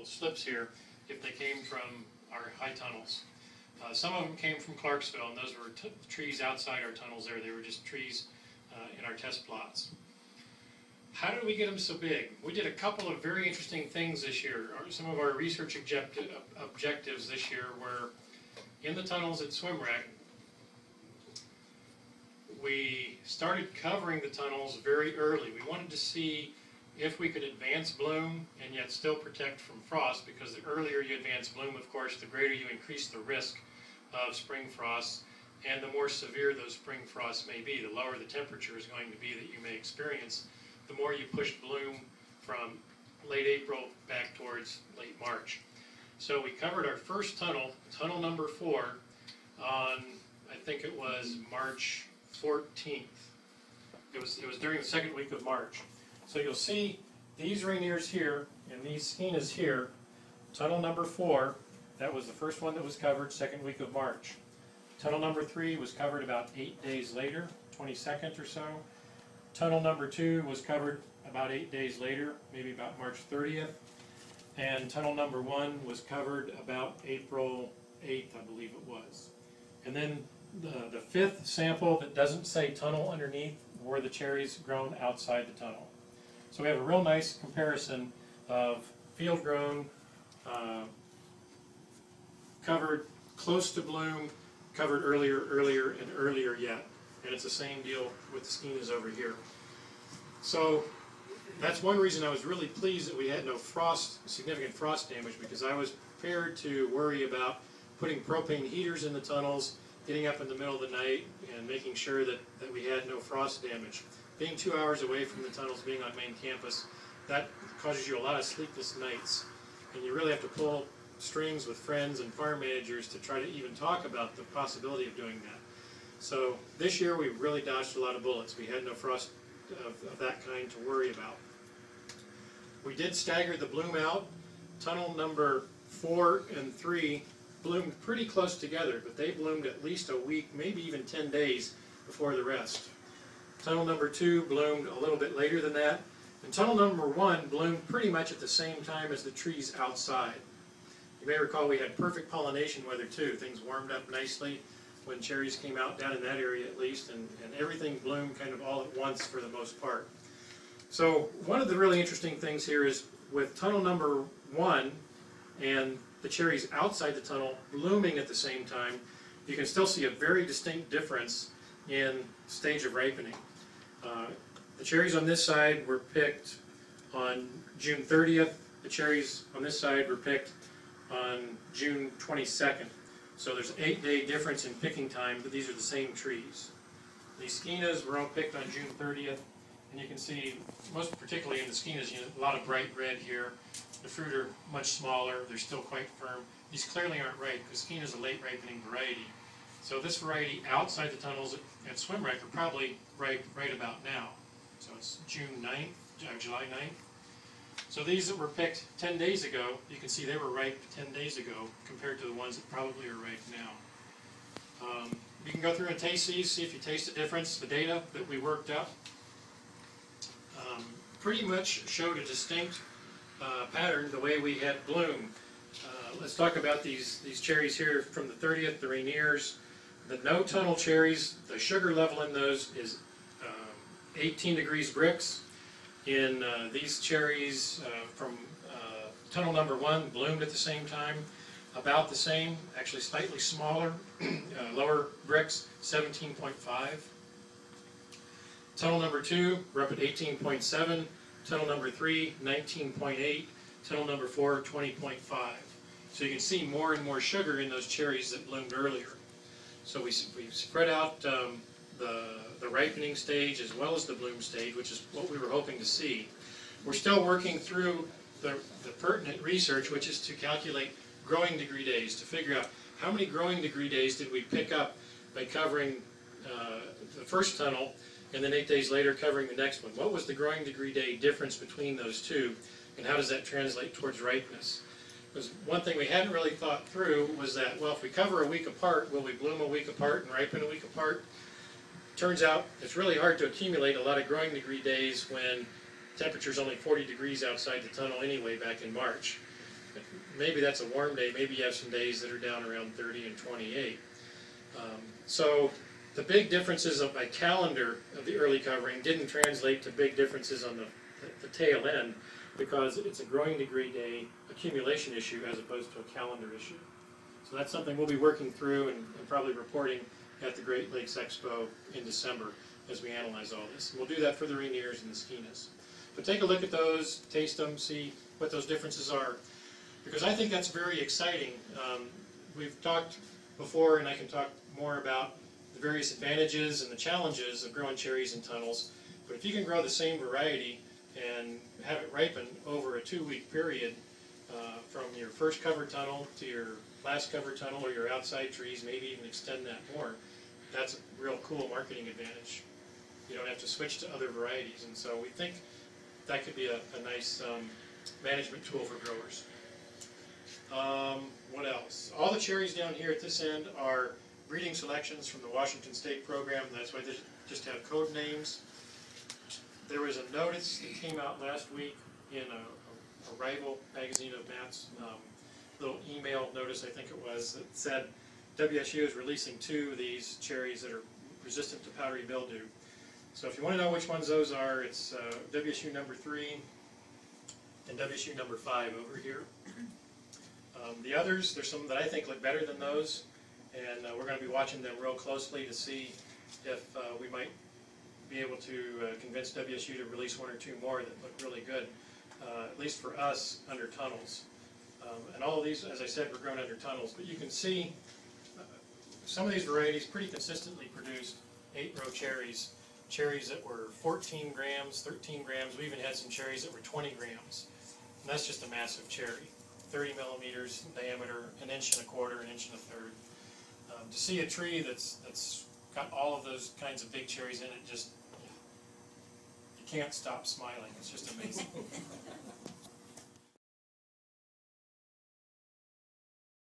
little slips here if they came from our high tunnels. Some of them came from Clarksville, and those were trees outside our tunnels there. They were just trees in our test plots. How did we get them so big? We did a couple of very interesting things this year. Some of our research objectives this year were in the tunnels at SwimWreck. We started covering the tunnels very early. We wanted to see if we could advance bloom and yet still protect from frost, because the earlier you advance bloom, of course, the greater you increase the risk of spring frosts, and the more severe those spring frosts may be. The lower the temperature is going to be that you may experience, the more you push bloom from late April back towards late March. So we covered our first tunnel, tunnel number 4, on, I think it was March 14th. It was during the second week of March. So you'll see these rainiers here and these skenas here, tunnel number 4, that was the first one that was covered, second week of March. Tunnel number 3 was covered about 8 days later, 22nd or so. Tunnel number 2 was covered about 8 days later, maybe about March 30th. And tunnel number 1 was covered about April 8th, I believe it was. And then the 5th sample that doesn't say tunnel underneath were the cherries grown outside the tunnel. So we have a real nice comparison of field grown, covered close to bloom, covered earlier and earlier yet. And it's the same deal with the skenas over here. So that's one reason I was really pleased that we had no significant frost damage, because I was prepared to worry about putting propane heaters in the tunnels, getting up in the middle of the night, and making sure that we had no frost damage. Being 2 hours away from the tunnels, being on main campus, that causes you a lot of sleepless nights. And you really have to pull strings with friends and farm managers to try to even talk about the possibility of doing that. So this year we really dodged a lot of bullets. We had no frost of that kind to worry about. We did stagger the bloom out. Tunnel number 4 and 3 bloomed pretty close together, but they bloomed at least a week, maybe even 10 days before the rest. Tunnel number 2 bloomed a little bit later than that, and tunnel number 1 bloomed pretty much at the same time as the trees outside. You may recall we had perfect pollination weather too. Things warmed up nicely when cherries came out down in that area at least, and everything bloomed kind of all at once for the most part. So one of the really interesting things here is with tunnel number 1 and the cherries outside the tunnel blooming at the same time, you can still see a very distinct difference in stage of ripening. The cherries on this side were picked on June 30th. The cherries on this side were picked on June 22nd. So there's an 8-day difference in picking time, but these are the same trees. These skenas were all picked on June 30th, and you can see, most particularly in the skenas, a lot of bright red here. The fruit are much smaller, they're still quite firm. These clearly aren't ripe, because skena is a late ripening variety. So this variety outside the tunnels at SwimWreck are probably ripe right about now. So it's June 9th, July 9th. So these that were picked 10 days ago, you can see they were ripe 10 days ago compared to the ones that probably are ripe now. You can go through and taste these, see if you taste the difference. The data that we worked up pretty much showed a distinct pattern the way we had bloom. Let's talk about these cherries here from the 30th, the Rainiers. The no tunnel cherries, the sugar level in those is 18 degrees Brix. In these cherries from tunnel number 1 bloomed at the same time, about the same, actually slightly smaller, lower Brix, 17.5. Tunnel number 2, we're up at 18.7. Tunnel number 3, 19.8. Tunnel number 4, 20.5. So you can see more and more sugar in those cherries that bloomed earlier. So we spread out the ripening stage as well as the bloom stage, which is what we were hoping to see. We're still working through the pertinent research, which is to calculate growing degree days, to figure out how many growing degree days did we pick up by covering the first tunnel and then 8 days later covering the next one. What was the growing degree day difference between those two, and how does that translate towards ripeness? Because one thing we hadn't really thought through was that, well, if we cover a week apart, will we bloom a week apart and ripen a week apart? Turns out it's really hard to accumulate a lot of growing degree days when temperature's only 40 degrees outside the tunnel anyway back in March. maybe that's a warm day. Maybe you have some days that are down around 30 and 28. So the big differences of my calendar of the early covering didn't translate to big differences on the tail end, because it's a growing degree day accumulation issue as opposed to a calendar issue. So that's something we'll be working through and probably reporting at the Great Lakes Expo in December as we analyze all this. And we'll do that for the Rainiers and the Skenas. But take a look at those, taste them, see what those differences are, because I think that's very exciting. We've talked before, and I can talk more about the various advantages and the challenges of growing cherries in tunnels. But if you can grow the same variety and have it ripen over a 2-week period, from your first cover tunnel to your last cover tunnel or your outside trees, maybe even extend that more, that's a real cool marketing advantage. You don't have to switch to other varieties, and so we think that could be a nice management tool for growers. What else? All the cherries down here at this end are breeding selections from the Washington State program. That's why they just have code names. There was a notice that came out last week in a rival magazine of Matt's, little email notice, I think it was, that said WSU is releasing 2 of these cherries that are resistant to powdery mildew. So if you want to know which ones those are, it's WSU number 3 and WSU number 5 over here. The others, there's some that I think look better than those, and we're going to be watching them real closely to see if we might be able to convince WSU to release 1 or 2 more that look really good, at least for us, under tunnels. And all of these, as I said, were grown under tunnels, but you can see some of these varieties pretty consistently produced 8-row cherries, cherries that were 14 grams, 13 grams. We even had some cherries that were 20 grams, and that's just a massive cherry. 30 millimeters in diameter, 1 1/4 inches, 1 1/3 inches. To see a tree that's got all of those kinds of big cherries in it, just, you can't stop smiling. It's just amazing.